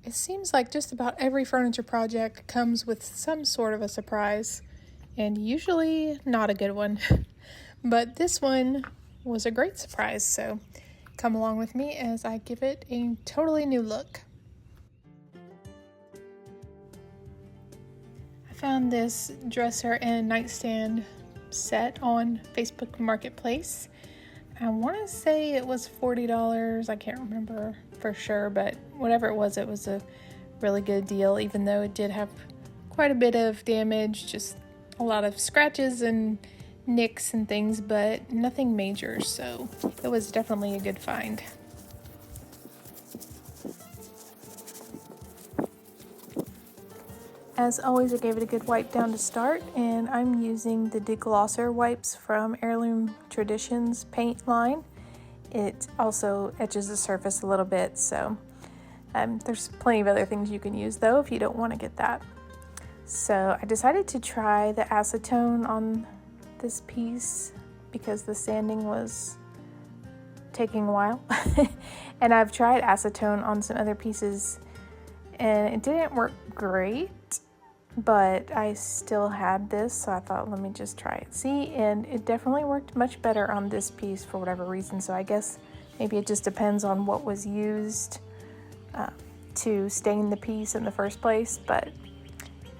It seems like just about every furniture project comes with some sort of a surprise, and usually not a good one. But this one was a great surprise, so come along with me as I give it a totally new look. I found this dresser and nightstand set on Facebook Marketplace. I want to say it was $40. I can't remember for sure, but whatever it was a really good deal, even though it did have quite a bit of damage, just a lot of scratches and nicks and things, but nothing major, so it was definitely a good find. As always, I gave it a good wipe down to start, and I'm using the deglosser wipes from Heirloom Traditions paint line. It also etches the surface a little bit, so there's plenty of other things you can use though if you don't want to get that. So I decided to try the acetone on this piece because the sanding was taking a while. And I've tried acetone on some other pieces and it didn't work great, but I still had this, so I thought, let me just try it. See, and it definitely worked much better on this piece for whatever reason, so I guess maybe it just depends on what was used to stain the piece in the first place, but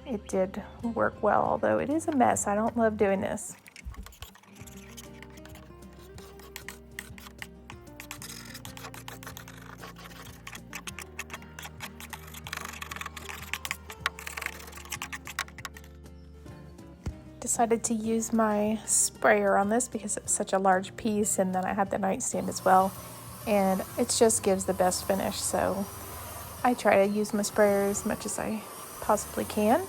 it did work well, although it is a mess. I don't love doing this. Decided to use my sprayer on this because it was such a large piece, and then I had the nightstand as well, and it just gives the best finish, so I try to use my sprayer as much as I possibly can.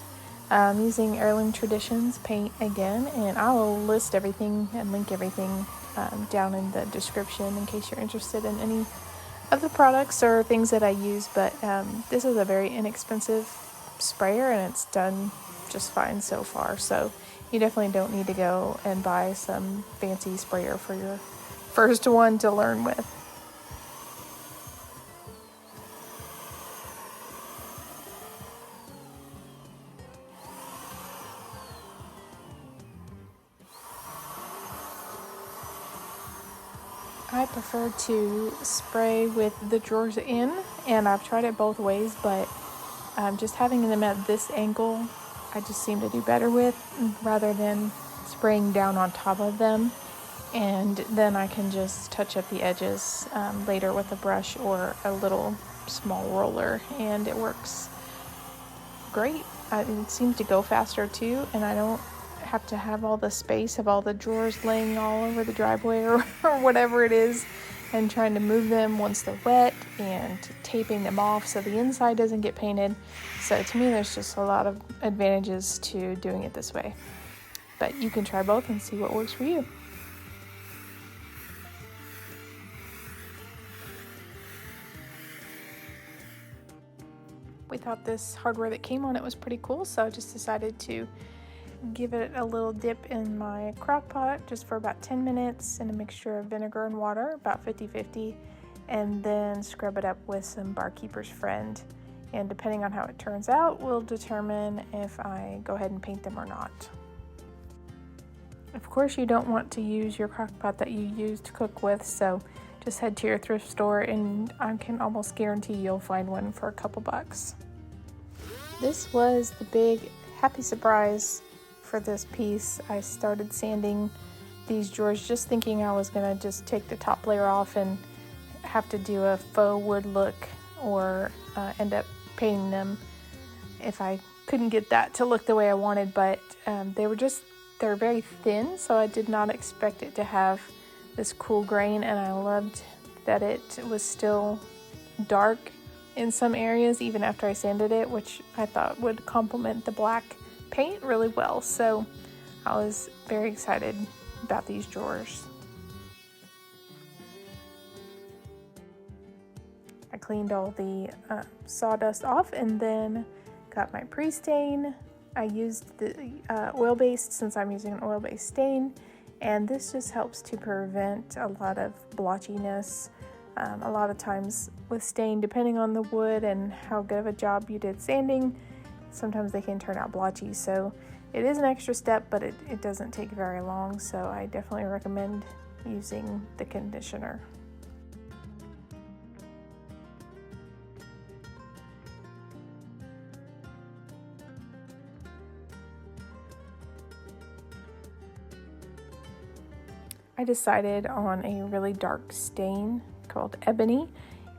I'm using Heirloom Traditions paint again, and I will list everything and link everything down in the description in case you're interested in any of the products or things that I use, but this is a very inexpensive sprayer and it's done just fine so far, so you definitely don't need to go and buy some fancy sprayer for your first one to learn with. I prefer to spray with the drawers in, and I've tried it both ways, but just having them at this angle I just seem to do better with, rather than spraying down on top of them, and then I can just touch up the edges later with a brush or a little small roller, and it works great. It seems to go faster too, and I don't have to have all the space of all the drawers laying all over the driveway or whatever it is, and trying to move them once they're wet and taping them off so the inside doesn't get painted. So to me, there's just a lot of advantages to doing it this way. But you can try both and see what works for you. We thought this hardware that came on it was pretty cool, so I just decided to give it a little dip in my crock pot just for about 10 minutes in a mixture of vinegar and water, about 50-50, and then scrub it up with some Barkeeper's Friend. And depending on how it turns out will determine if I go ahead and paint them or not. Of course, you don't want to use your crock pot that you use to cook with, so just head to your thrift store and I can almost guarantee you'll find one for a couple bucks. This was the big happy surprise for this piece. I started sanding these drawers just thinking I was gonna just take the top layer off and have to do a faux wood look, or end up painting them if I couldn't get that to look the way I wanted, but they're very thin, so I did not expect it to have this cool grain, and I loved that it was still dark in some areas even after I sanded it, which I thought would complement the black paint really well, so I was very excited about these drawers. I cleaned all the sawdust off and then got my pre-stain. I used the oil-based since I'm using an oil-based stain, and this just helps to prevent a lot of blotchiness A lot of times with stain, depending on the wood and how good of a job you did sanding, sometimes they can turn out blotchy. So it is an extra step, but it doesn't take very long. So I definitely recommend using the conditioner. I decided on a really dark stain called Ebony,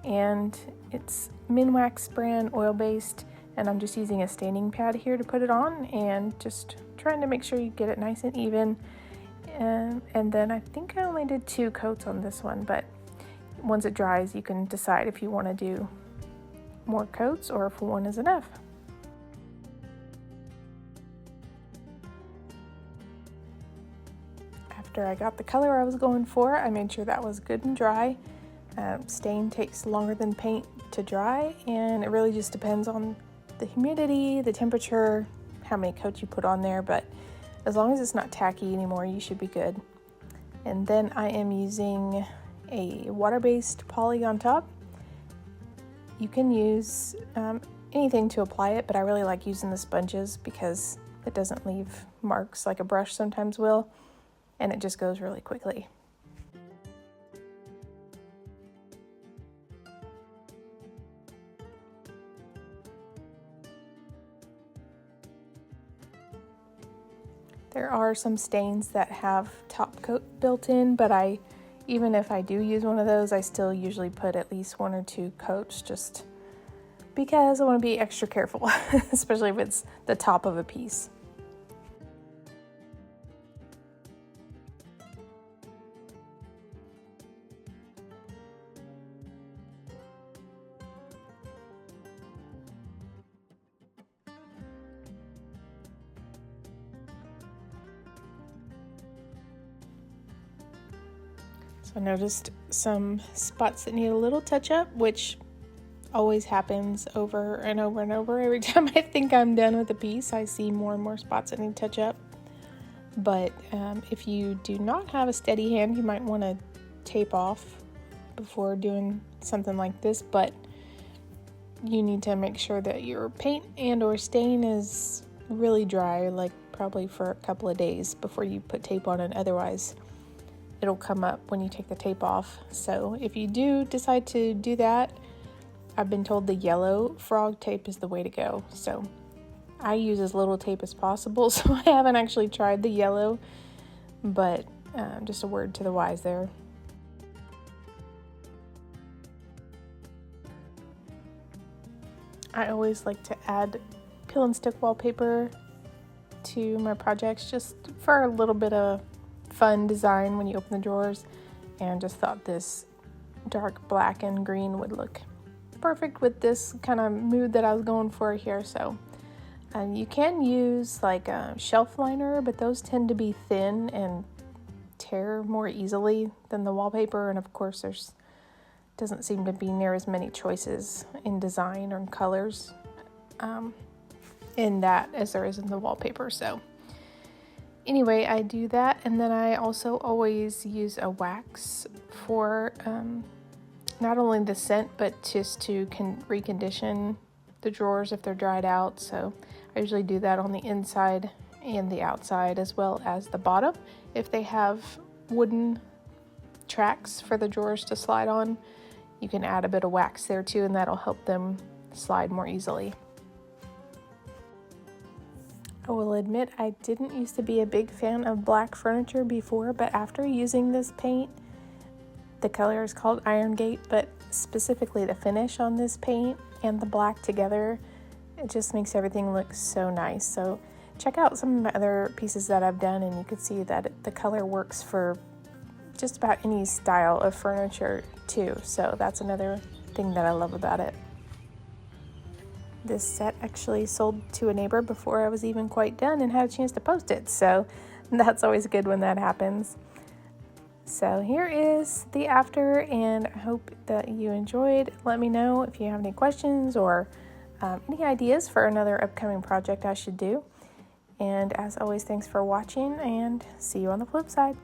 and it's Minwax brand, oil-based, and I'm just using a staining pad here to put it on and just trying to make sure you get it nice and even. And then I think I only did 2 coats on this one, but once it dries you can decide if you want to do more coats or if one is enough. After I got the color I was going for, I made sure that was good and dry. Stain takes longer than paint to dry, and it really just depends on the humidity, the temperature, how many coats you put on there, but as long as it's not tacky anymore, you should be good. And then I am using a water-based poly on top. You can use anything to apply it, but I really like using the sponges because it doesn't leave marks like a brush sometimes will, and it just goes really quickly. There are some stains that have top coat built in, but even if I do use one of those, I still usually put at least 1 or 2 coats just because I want to be extra careful, especially if it's the top of a piece. I noticed some spots that need a little touch up, which always happens over and over and over. Every time I think I'm done with a piece, I see more and more spots that need touch up. But if you do not have a steady hand, you might want to tape off before doing something like this, but you need to make sure that your paint and or stain is really dry, like probably for a couple of days before you put tape on it. Otherwise it'll come up when you take the tape off. So if you do decide to do that, I've been told the yellow frog tape is the way to go. So I use as little tape as possible, so I haven't actually tried the yellow, but just a word to the wise there. I always like to add peel and stick wallpaper to my projects just for a little bit of fun design when you open the drawers, and just thought this dark black and green would look perfect with this kind of mood that I was going for here. So you can use like a shelf liner, but those tend to be thin and tear more easily than the wallpaper, and of course there's doesn't seem to be near as many choices in design or in colors in that as there is in the wallpaper. So anyway, I do that, and then I also always use a wax for not only the scent, but just to recondition the drawers if they're dried out. So I usually do that on the inside and the outside, as well as the bottom. If they have wooden tracks for the drawers to slide on, you can add a bit of wax there too, and that'll help them slide more easily. I will admit I didn't used to be a big fan of black furniture before, but after using this paint, the color is called Iron Gate, but specifically the finish on this paint and the black together, it just makes everything look so nice. So check out some of my other pieces that I've done, and you can see that the color works for just about any style of furniture too. So that's another thing that I love about it. This set actually sold to a neighbor before I was even quite done and had a chance to post it. So that's always good when that happens. So here is the after, and I hope that you enjoyed. Let me know if you have any questions or any ideas for another upcoming project I should do. And as always, thanks for watching, and see you on the flip side.